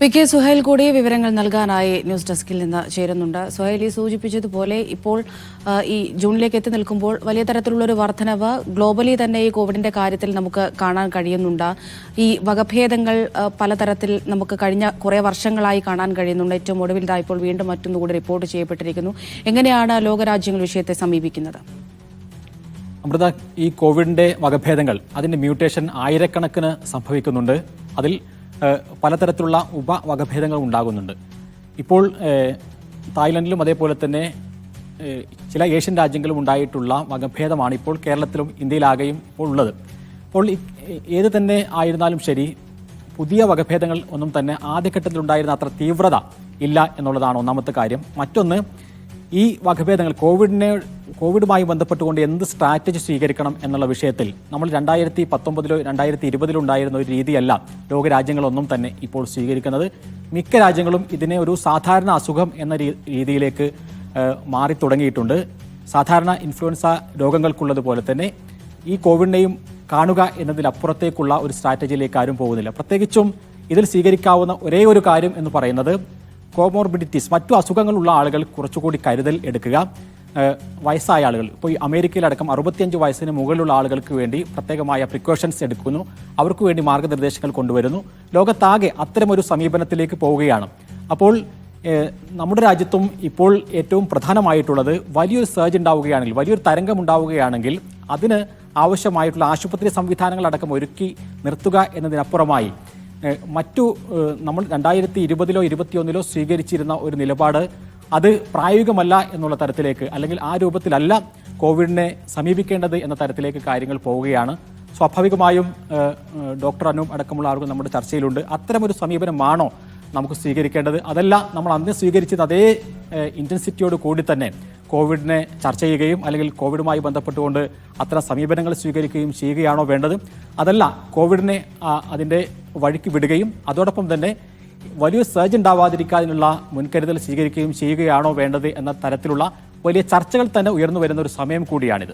P K. Suhail കൂടി വിവരങ്ങൾ നൽകാനായി ന്യൂസ് ഡെസ്കിൽ നിന്ന് ചേരുന്നുണ്ട്. സുഹൈൽ സൂചിപ്പിച്ചതുപോലെ ഇപ്പോൾ ഈ ജൂണിലേക്ക് എത്തി നിൽക്കുമ്പോൾ വലിയ തരത്തിലുള്ളൊരു വർധനവ് ഗ്ലോബലി തന്നെ ഈ കോവിഡിന്റെ കാര്യത്തിൽ നമുക്ക് കാണാൻ കഴിയുന്നുണ്ട്. ഈ വകഭേദങ്ങൾ പലതരത്തിൽ നമുക്ക് കഴിഞ്ഞ കുറേ വർഷങ്ങളായി കാണാൻ കഴിയുന്നുണ്ട്. ഏറ്റവും ഒടുവിൽ ഇപ്പോൾ വീണ്ടും മറ്റൊന്നുകൂടി റിപ്പോർട്ട് ചെയ്യപ്പെട്ടിരിക്കുന്നു. എങ്ങനെയാണ് ലോകരാജ്യങ്ങൾ വിഷയത്തെ സമീപിക്കുന്നത്? അമൃത, ഈ കോവിഡിന്റെ വകഭേദങ്ങൾ അതിന്റെ മ്യൂട്ടേഷൻ ആയിരക്കണക്കിന് സംഭവിക്കുന്നുണ്ട്. അതിൽ പലതരത്തിലുള്ള ഉപവകഭേദങ്ങൾ ഉണ്ടാകുന്നുണ്ട്. ഇപ്പോൾ തായ്ലൻഡിലും അതേപോലെ തന്നെ ചില ഏഷ്യൻ രാജ്യങ്ങളും ഉണ്ടായിട്ടുള്ള വകഭേദമാണ് ഇപ്പോൾ കേരളത്തിലും ഇന്ത്യയിലാകെയും ഇപ്പോൾ ഉള്ളത്. അപ്പോൾ ഏത് തന്നെ ആയിരുന്നാലും ശരി, പുതിയ വകഭേദങ്ങൾ ഒന്നും തന്നെ ആദ്യഘട്ടത്തിലുണ്ടായിരുന്ന അത്ര തീവ്രത ഇല്ല എന്നുള്ളതാണ് ഒന്നാമത്തെ കാര്യം. മറ്റൊന്ന്, ഈ വകഭേദങ്ങൾ കോവിഡുമായി ബന്ധപ്പെട്ടുകൊണ്ട് എന്ത് സ്ട്രാറ്റജി സ്വീകരിക്കണം എന്നുള്ള വിഷയത്തിൽ നമ്മൾ 2019 2020 ഉണ്ടായിരുന്ന ഒരു രീതിയല്ല ലോകരാജ്യങ്ങളൊന്നും തന്നെ ഇപ്പോൾ സ്വീകരിക്കുന്നത്. മിക്ക രാജ്യങ്ങളും ഇതിനെ ഒരു സാധാരണ അസുഖം എന്ന രീതിയിലേക്ക് മാറി തുടങ്ങിയിട്ടുണ്ട്. സാധാരണ ഇൻഫ്ലുവൻസ രോഗങ്ങൾക്കുള്ളതുപോലെ തന്നെ ഈ കോവിഡിനെയും കാണുക എന്നതിലപ്പുറത്തേക്കുള്ള ഒരു സ്ട്രാറ്റജിയിലേക്ക് ആരും പോകുന്നില്ല. പ്രത്യേകിച്ചും ഇതിൽ സ്വീകരിക്കാവുന്ന ഒരേ ഒരു കാര്യം എന്ന് പറയുന്നത് കോമോർബിഡിറ്റീസ്, മറ്റു അസുഖങ്ങളുള്ള ആളുകൾ കുറച്ചുകൂടി കരുതൽ എടുക്കുക. വയസ്സായ ആളുകൾ, ഇപ്പോൾ അമേരിക്കയിലടക്കം 65 വയസ്സിന് മുകളിലുള്ള ആളുകൾക്ക് വേണ്ടി പ്രത്യേകമായ പ്രിക്കോഷൻസ് എടുക്കുന്നു, അവർക്ക് വേണ്ടി മാർഗനിർദ്ദേശങ്ങൾ കൊണ്ടുവരുന്നു. ലോകത്താകെ അത്തരമൊരു സമീപനത്തിലേക്ക് പോവുകയാണ്. അപ്പോൾ നമ്മുടെ രാജ്യത്തും ഇപ്പോൾ ഏറ്റവും പ്രധാനമായിട്ടുള്ളത് വലിയൊരു സർജ് ഉണ്ടാവുകയാണെങ്കിൽ, വലിയൊരു തരംഗം ഉണ്ടാവുകയാണെങ്കിൽ അതിന് ആവശ്യമായിട്ടുള്ള ആശുപത്രി സംവിധാനങ്ങളടക്കം ഒരുക്കി നിർത്തുക എന്നതിനപ്പുറമായി മറ്റു നമ്മൾ 2020 2021 സ്വീകരിച്ചിരുന്ന ഒരു നിലപാട് അത് പ്രായോഗികമല്ല എന്നുള്ള തരത്തിലേക്ക്, അല്ലെങ്കിൽ ആ രൂപത്തിലല്ല കോവിഡിനെ സമീപിക്കേണ്ടത് എന്ന തരത്തിലേക്ക് കാര്യങ്ങൾ പോവുകയാണ്. സ്വാഭാവികമായും ഡോക്ടർ അനൂപ് അടക്കമുള്ള ആളുകൾ നമ്മുടെ ചർച്ചയിലുണ്ട്. അത്തരമൊരു സമീപനമാണോ നമുക്ക് സ്വീകരിക്കേണ്ടത്? അതല്ല നമ്മൾ അന്ന് സ്വീകരിച്ചത് അതേ ഇൻറ്റൻസിറ്റിയോട് കൂടി തന്നെ കോവിഡിനെ ചർച്ച ചെയ്യുകയും അല്ലെങ്കിൽ കോവിഡുമായി ബന്ധപ്പെട്ടുകൊണ്ട് അത്തരം സമീപനങ്ങൾ സ്വീകരിക്കുകയും ചെയ്യുകയാണോ വേണ്ടത്? അതല്ല, കോവിഡിനെ അതിൻ്റെ വഴിക്ക് വിടുകയും അതോടൊപ്പം തന്നെ വലിയ സർജ് ഉണ്ടാവാതിരിക്കാനുള്ള മുൻകരുതൽ സ്വീകരിക്കുകയും ചെയ്യുകയാണോ വേണ്ടത് എന്ന തരത്തിലുള്ള വലിയ ചർച്ചകൾ തന്നെ ഉയർന്നു വരുന്ന ഒരു സമയം കൂടിയാണിത്.